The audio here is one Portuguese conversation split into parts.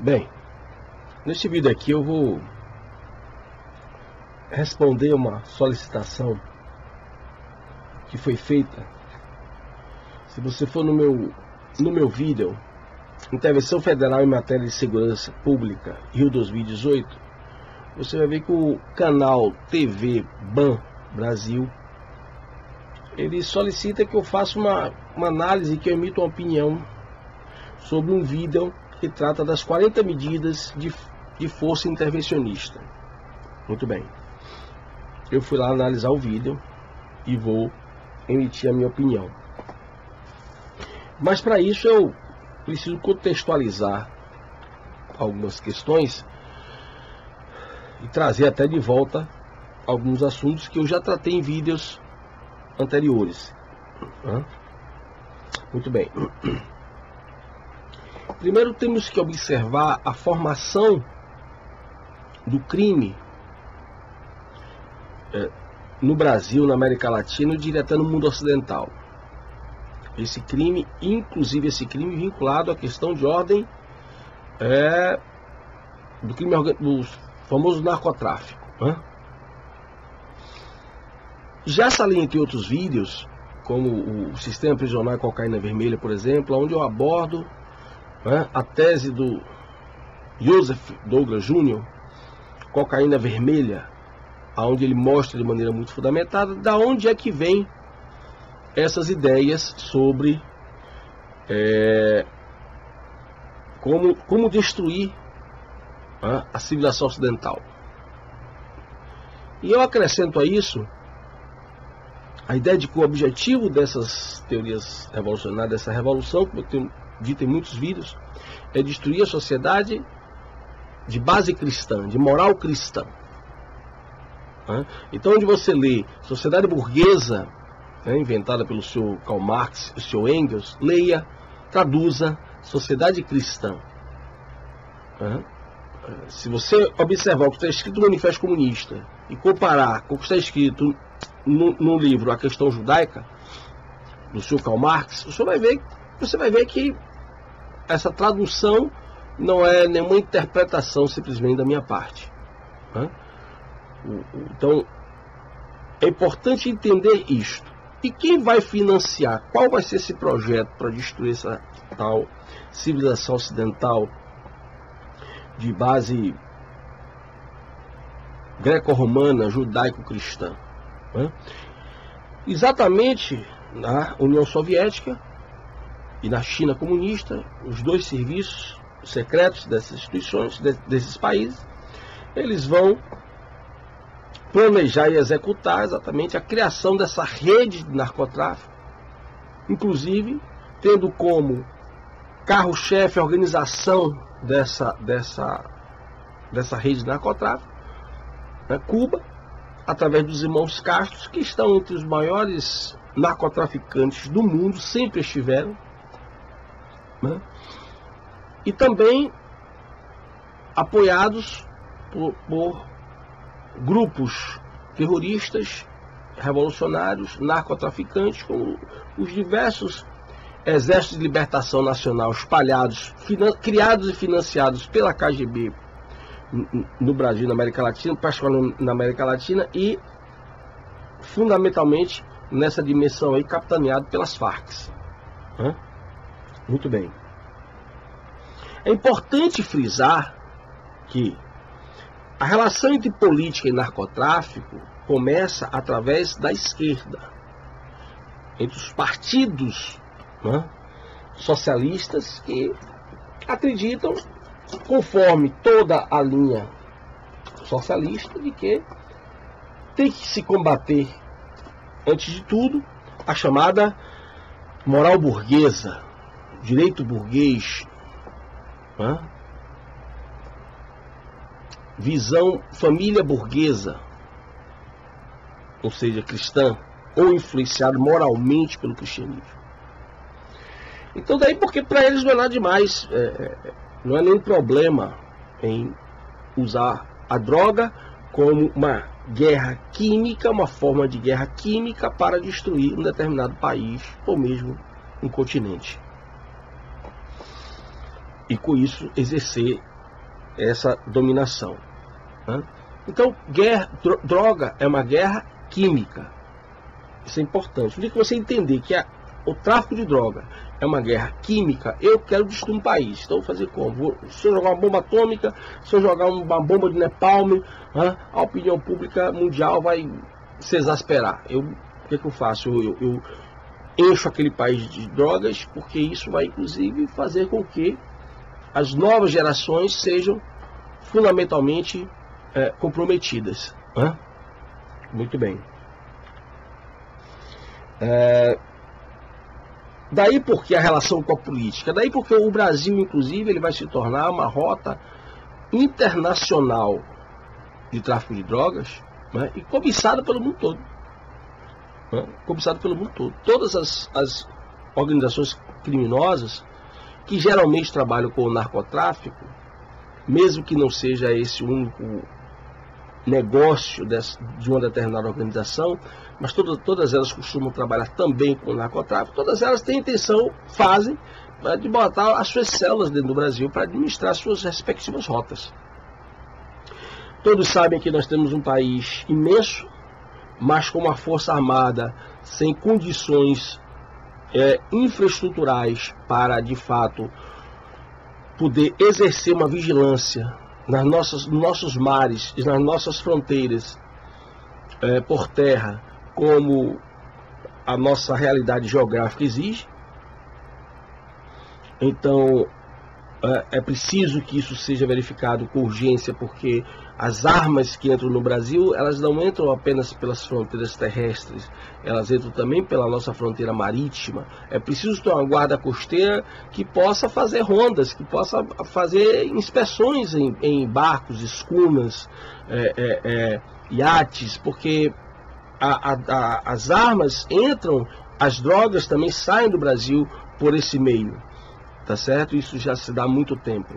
Bem, neste vídeo aqui eu vou responder uma solicitação que foi feita. Se você for no meu vídeo Intervenção Federal em Matéria de Segurança Pública, Rio 2018, você vai ver que o canal TV BAN Brasil, ele solicita que eu faça uma análise, que eu emita uma opinião sobre um vídeo que trata das 40 medidas de força intervencionista. Muito bem. Eu fui lá analisar o vídeo e vou emitir a minha opinião. Mas para isso eu preciso contextualizar algumas questões e trazer até de volta alguns assuntos que eu já tratei em vídeos anteriores. Muito bem. Primeiro temos que observar a formação do crime no Brasil, na América Latina, eu diria até no mundo ocidental. Esse crime, inclusive esse crime vinculado à questão de ordem do crime do famoso narcotráfico. Já salientei outros vídeos, como o sistema prisional e cocaína vermelha, por exemplo, onde eu abordo a tese do Joseph Douglas Jr., cocaína vermelha, onde ele mostra de maneira muito fundamentada da onde é que vem essas ideias sobre como destruir a civilização ocidental. E eu acrescento a isso a ideia de que o objetivo dessas teorias revolucionárias, dessa revolução, como eu tenho dito em muitos vídeos, é destruir a sociedade de base cristã, de moral cristã. Então, onde você lê sociedade burguesa, inventada pelo seu Karl Marx, o seu Engels, leia, traduza sociedade cristã. Se você observar o que está escrito no Manifesto Comunista e comparar com o que está escrito no livro A Questão Judaica, do seu Karl Marx, você vai ver que essa tradução não é nenhuma interpretação simplesmente da minha parte. Então, é importante entender isto. E quem vai financiar? Qual vai ser esse projeto para destruir essa tal civilização ocidental de base greco-romana, judaico-cristã? Exatamente na União Soviética e na China comunista, os dois serviços secretos dessas instituições, desses países, eles vão planejar e executar exatamente a criação dessa rede de narcotráfico, inclusive tendo como carro-chefe a organização dessa rede de narcotráfico, Cuba, através dos irmãos Castro, que estão entre os maiores narcotraficantes do mundo, sempre estiveram, e também apoiados por grupos terroristas revolucionários, narcotraficantes, com os diversos exércitos de libertação nacional espalhados, criados e financiados pela KGB no Brasil, na América Latina, particularmente na América Latina, e fundamentalmente nessa dimensão aí capitaneado pelas Farc. Muito bem. É importante frisar que a relação entre política e narcotráfico começa através da esquerda, entre os partidos socialistas que acreditam, conforme toda a linha socialista, de que tem que se combater, antes de tudo, a chamada moral burguesa, direito burguês, visão família burguesa, ou seja, cristã, ou influenciado moralmente pelo cristianismo. Então daí, porque para eles não é nada demais, não é nenhum problema em usar a droga como uma guerra química, uma forma de guerra química para destruir um determinado país ou mesmo um continente. E com isso exercer essa dominação. Então, droga é uma guerra química. Isso é importante. O dia que você entender que o tráfico de droga é uma guerra química, eu quero destruir um país. Então, vou fazer como? Se eu jogar uma bomba atômica, se eu jogar uma bomba de napalm, a opinião pública mundial vai se exasperar. O que eu faço? Eu encho aquele país de drogas, porque isso vai, inclusive, fazer com que as novas gerações sejam fundamentalmente comprometidas. Muito bem. Daí porque a relação com a política, daí porque o Brasil, inclusive, ele vai se tornar uma rota internacional de tráfico de drogas, e cobiçada pelo mundo todo. Cobiçada pelo mundo todo. Todas as organizações criminosas que geralmente trabalham com o narcotráfico, mesmo que não seja esse o único negócio de uma determinada organização, mas todas elas costumam trabalhar também com o narcotráfico, todas elas têm intenção, fazem, de botar as suas células dentro do Brasil para administrar suas respectivas rotas. Todos sabem que nós temos um país imenso, mas com uma força armada sem condições infraestruturais para, de fato, poder exercer uma vigilância nos nossos mares e nas nossas fronteiras por terra, como a nossa realidade geográfica exige. Então, é preciso que isso seja verificado com urgência, porque as armas que entram no Brasil, elas não entram apenas pelas fronteiras terrestres, elas entram também pela nossa fronteira marítima. É preciso ter uma guarda costeira que possa fazer rondas, que possa fazer inspeções em barcos, escunas, iates, porque as armas entram, as drogas também saem do Brasil por esse meio, tá certo? Isso já se dá há muito tempo.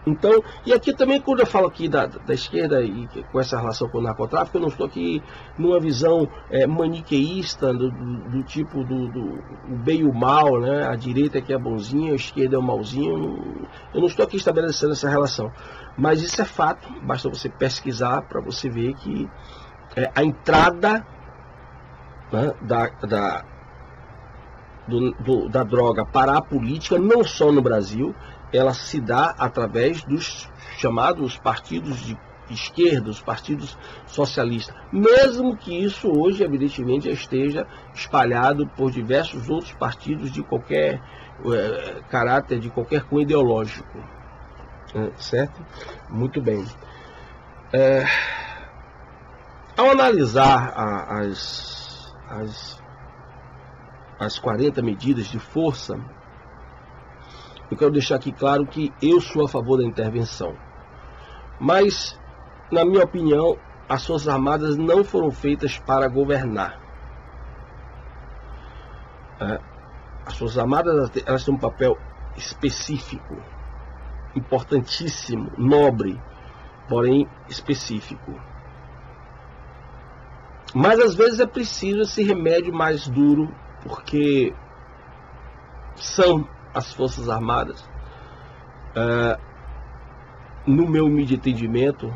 Então, e aqui também, quando eu falo aqui da esquerda e com essa relação com o narcotráfico, eu não estou aqui numa visão maniqueísta do tipo do bem e o mal, né? A direita é que é bonzinha, a esquerda é o malzinho. Eu não estou aqui estabelecendo essa relação, mas isso é fato. Basta você pesquisar para você ver que a entrada, né, da droga para a política, não só no Brasil, ela se dá através dos chamados partidos de esquerda, os partidos socialistas, mesmo que isso hoje, evidentemente, já esteja espalhado por diversos outros partidos de qualquer caráter, de qualquer cunho ideológico. Certo? Muito bem. Ao analisar as 40 medidas de força, eu quero deixar aqui claro que eu sou a favor da intervenção. Mas, na minha opinião, as Forças Armadas não foram feitas para governar. As Forças Armadas, elas têm um papel específico, importantíssimo, nobre, porém específico. Mas às vezes é preciso esse remédio mais duro, porque são as Forças Armadas, no meu humilde entendimento,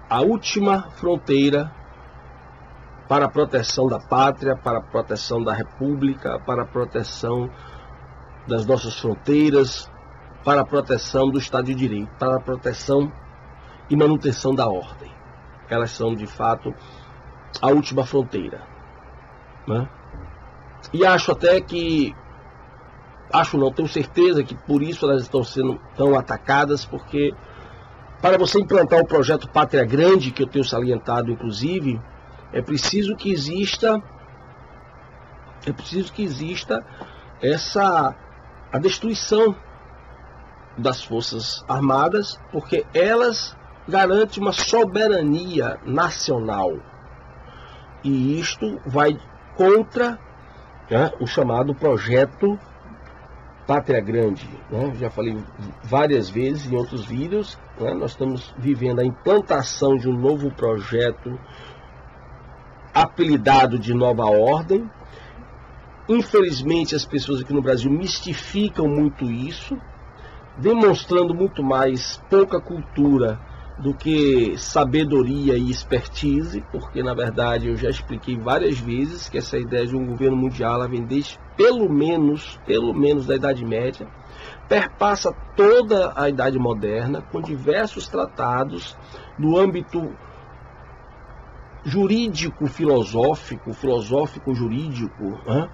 a última fronteira para a proteção da pátria, para a proteção da república, para a proteção das nossas fronteiras, para a proteção do Estado de Direito, para a proteção e manutenção da ordem. Elas são, de fato, a última fronteira, né? E acho até que, tenho certeza que por isso elas estão sendo tão atacadas, porque para você implantar o projeto Pátria Grande, que eu tenho salientado, inclusive, é preciso que exista a destruição das Forças Armadas, porque elas garantem uma soberania nacional. E isto vai contra, né, o chamado projeto Pátria Grande, né? Já falei várias vezes em outros vídeos, né? Nós estamos vivendo a implantação de um novo projeto apelidado de Nova Ordem. Infelizmente as pessoas aqui no Brasil mistificam muito isso, demonstrando muito mais pouca cultura do que sabedoria e expertise, porque na verdade eu já expliquei várias vezes que essa ideia de um governo mundial, ela vem desde pelo menos da Idade Média, perpassa toda a Idade Moderna, com diversos tratados no âmbito jurídico-filosófico, filosófico-jurídico, né?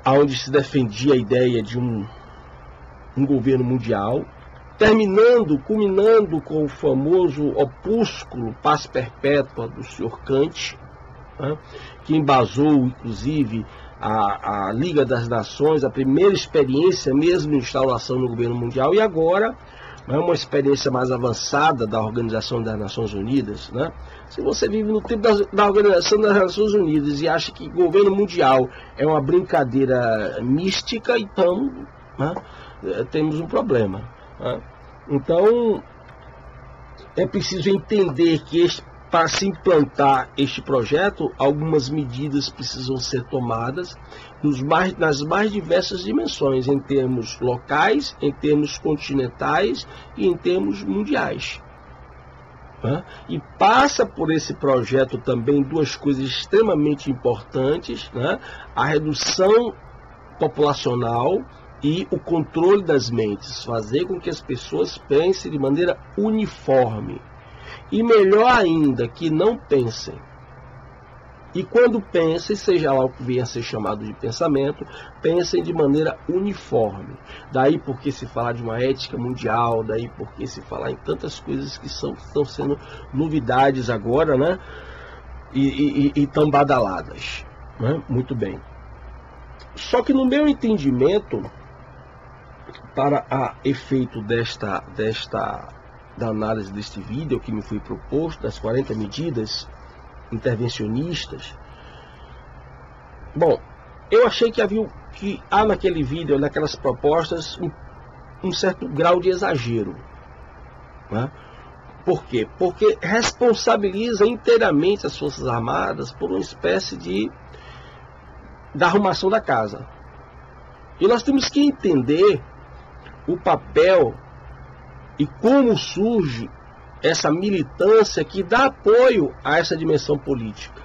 Onde se defendia a ideia de um governo mundial, culminando com o famoso opúsculo Paz Perpétua do Sr. Kant, né? Que embasou, inclusive, a Liga das Nações, a primeira experiência mesmo de instauração no governo mundial, e agora uma experiência mais avançada da Organização das Nações Unidas, né? Se você vive no tempo da Organização das Nações Unidas e acha que governo mundial é uma brincadeira mística, então, né, temos um problema, né? Então, é preciso entender que para se implantar este projeto, algumas medidas precisam ser tomadas nas mais diversas dimensões, em termos locais, em termos continentais e em termos mundiais, né? E passa por esse projeto também duas coisas extremamente importantes, né? A redução populacional e o controle das mentes, fazer com que as pessoas pensem de maneira uniforme. E melhor ainda, que não pensem. E quando pensem, seja lá o que venha a ser chamado de pensamento, pensem de maneira uniforme. Daí porque se falar de uma ética mundial, daí porque se falar em tantas coisas que estão sendo novidades agora, né? E tão badaladas, né? Muito bem. Só que no meu entendimento, para a efeito da análise deste vídeo que me foi proposto, das 40 medidas intervencionistas, bom, eu achei que há naquele vídeo, naquelas propostas, um certo grau de exagero, né? Por quê? Porque responsabiliza inteiramente as Forças Armadas por uma espécie da arrumação da casa. E nós temos que entender o papel e como surge essa militância que dá apoio a essa dimensão política.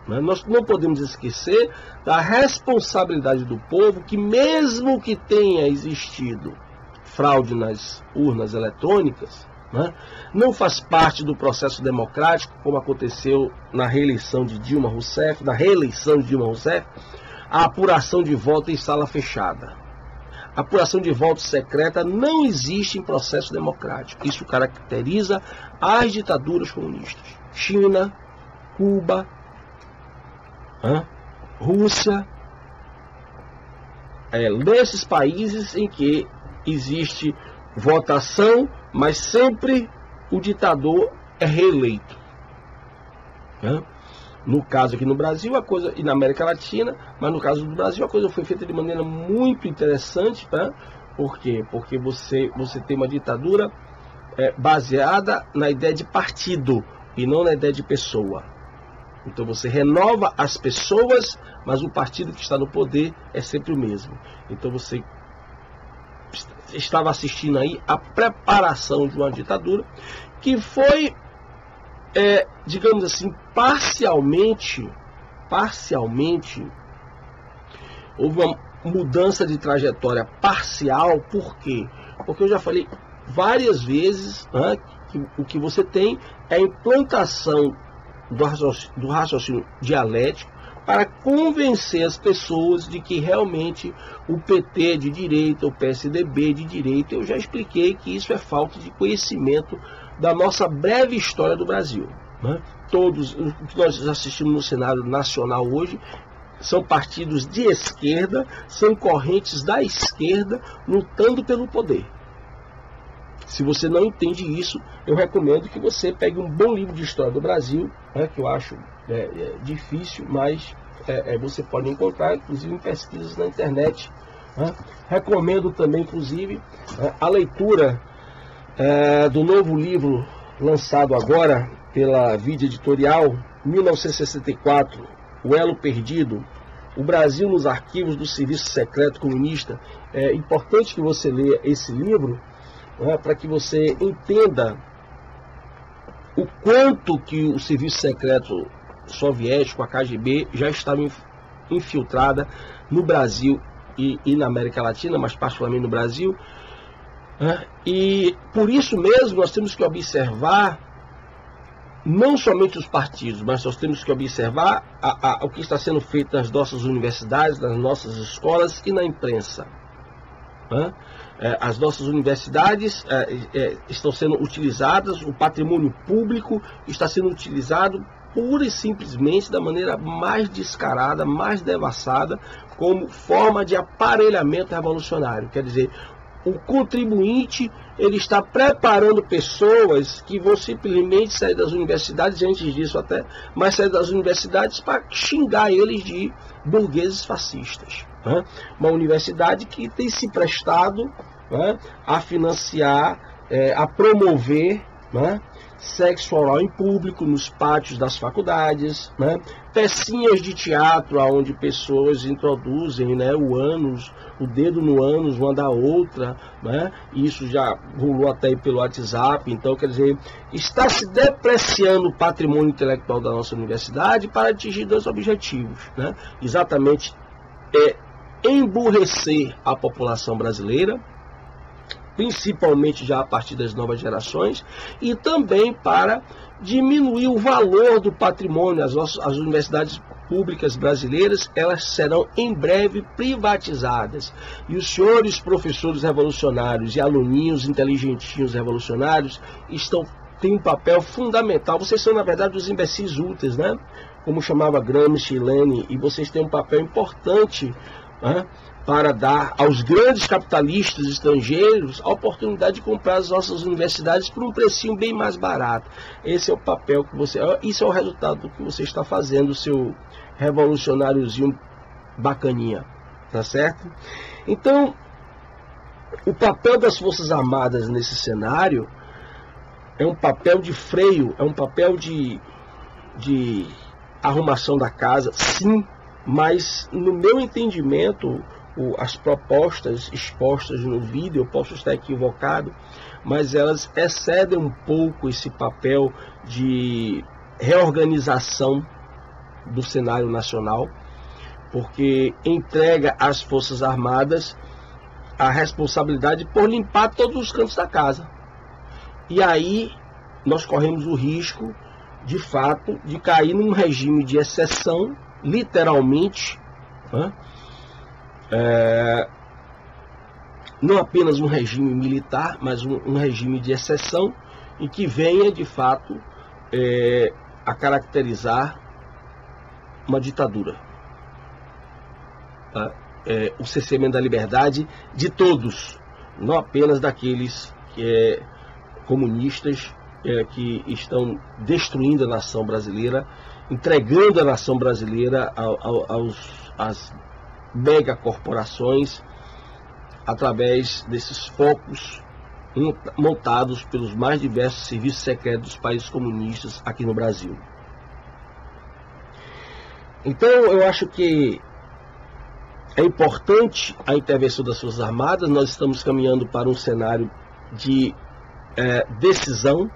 Nós não podemos esquecer da responsabilidade do povo, que mesmo que tenha existido fraude nas urnas eletrônicas, não faz parte do processo democrático, como aconteceu na reeleição de Dilma Rousseff, a apuração de voto em sala fechada. A apuração de voto secreta não existe em processo democrático. Isso caracteriza as ditaduras comunistas. China, Cuba, Rússia. Nesses países em que existe votação, mas sempre o ditador é reeleito. No caso aqui no Brasil, e na América Latina, mas no caso do Brasil, a coisa foi feita de maneira muito interessante, tá? Por quê? Porque você tem uma ditadura baseada na ideia de partido e não na ideia de pessoa. Então você renova as pessoas, mas o partido que está no poder é sempre o mesmo. Então você estava assistindo aí a preparação de uma ditadura que foi, digamos assim, parcialmente, houve uma mudança de trajetória parcial. Por quê? Porque eu já falei várias vezes, né, que o que você tem é a implantação do raciocínio dialético para convencer as pessoas de que realmente o PT é de direita, o PSDB é de direita. Eu já expliquei que isso é falta de conhecimento da nossa breve história do Brasil, né? Todos o que nós assistimos no cenário nacional hoje são partidos de esquerda, são correntes da esquerda lutando pelo poder. Se você não entende isso, eu recomendo que você pegue um bom livro de história do Brasil, né, que eu acho difícil, mas você pode encontrar, inclusive, em pesquisas na internet. Né? Recomendo também, inclusive, a leitura do novo livro lançado agora pela Vida Editorial, 1964, O Elo Perdido, o Brasil nos arquivos do Serviço Secreto Comunista. É importante que você leia esse livro, para que você entenda o quanto que o Serviço Secreto Soviético, a KGB, já estava infiltrada no Brasil e na América Latina, mas particularmente no Brasil. E por isso mesmo nós temos que observar não somente os partidos, mas nós temos que observar o que está sendo feito nas nossas universidades, nas nossas escolas e na imprensa. As nossas universidades estão sendo utilizadas, o patrimônio público está sendo utilizado pura e simplesmente da maneira mais descarada, mais devassada, como forma de aparelhamento revolucionário. Quer dizer, o contribuinte, ele está preparando pessoas que vão simplesmente sair das universidades, antes disso até, mas sair das universidades para xingar eles de burgueses fascistas. Uma universidade que tem se prestado a financiar, a promover sexo oral em público, nos pátios das faculdades, pecinhas de teatro onde pessoas introduzem o dedo no ânus uma da outra, isso já rolou até aí pelo WhatsApp. Então, quer dizer, está se depreciando o patrimônio intelectual da nossa universidade para atingir dois objetivos, exatamente emburrecer a população brasileira, principalmente já a partir das novas gerações, e também para diminuir o valor do patrimônio. As universidades públicas brasileiras, elas serão em breve privatizadas, e os senhores professores revolucionários e aluninhos inteligentinhos revolucionários têm um papel fundamental. Vocês são, na verdade, os imbecis úteis, como chamava Gramsci e Lenin, e vocês têm um papel importante para dar aos grandes capitalistas estrangeiros a oportunidade de comprar as nossas universidades por um precinho bem mais barato. Esse é o papel que isso é o resultado do que você está fazendo, o seu revolucionáriozinho bacaninha, tá certo? Então, o papel das Forças Armadas nesse cenário é um papel de freio, é um papel de arrumação da casa, sim, mas no meu entendimento, as propostas expostas no vídeo, eu posso estar equivocado, mas elas excedem um pouco esse papel de reorganização do cenário nacional, porque entrega às Forças Armadas a responsabilidade por limpar todos os cantos da casa. E aí nós corremos o risco, de fato, de cair num regime de exceção, literalmente, não apenas um regime militar, mas um regime de exceção, em que venha, de fato, a caracterizar uma ditadura. O cerceamento da liberdade de todos, não apenas daqueles comunistas que estão destruindo a nação brasileira, entregando a nação brasileira às megacorporações através desses focos montados pelos mais diversos serviços secretos dos países comunistas aqui no Brasil. Então eu acho que é importante a intervenção das Forças Armadas. Nós estamos caminhando para um cenário de decisão.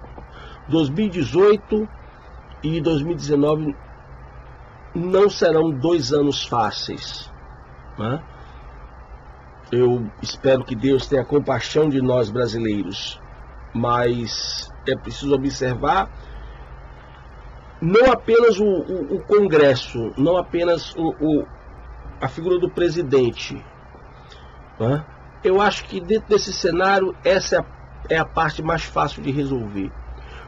2018 e 2019 não serão 2 anos fáceis, né? Eu espero que Deus tenha compaixão de nós brasileiros, mas é preciso observar não apenas o Congresso, não apenas a figura do presidente, né? Eu acho que dentro desse cenário essa é a parte mais fácil de resolver.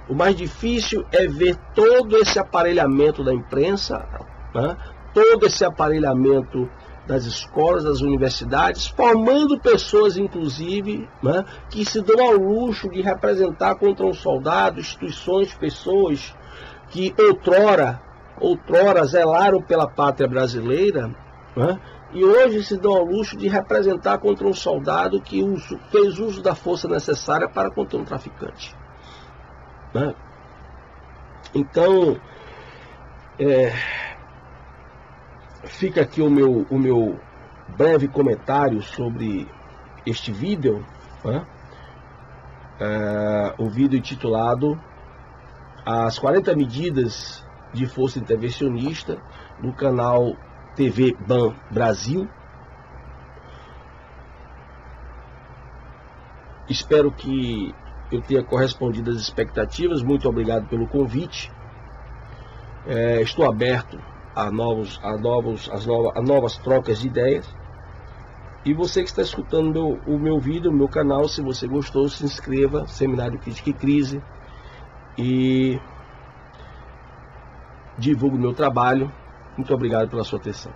O mais difícil é ver todo esse aparelhamento da imprensa, né? Todo esse aparelhamento das escolas, das universidades, formando pessoas, inclusive, né, que se dão ao luxo de representar contra um soldado, instituições, pessoas que outrora zelaram pela pátria brasileira, né, e hoje se dão ao luxo de representar contra um soldado que fez uso da força necessária para conter um traficante, né? Então, fica aqui o meu breve comentário sobre este vídeo, né? O vídeo intitulado As 40 Medidas de Força Intervencionista, do canal TV Ban Brasil. Espero que eu tenha correspondido às expectativas. Muito obrigado pelo convite. Estou aberto a novas trocas de ideias. E você que está escutando o meu vídeo, o meu canal, se você gostou, se inscreva, Seminário Crítica e Crise, e divulgue o meu trabalho. Muito obrigado pela sua atenção.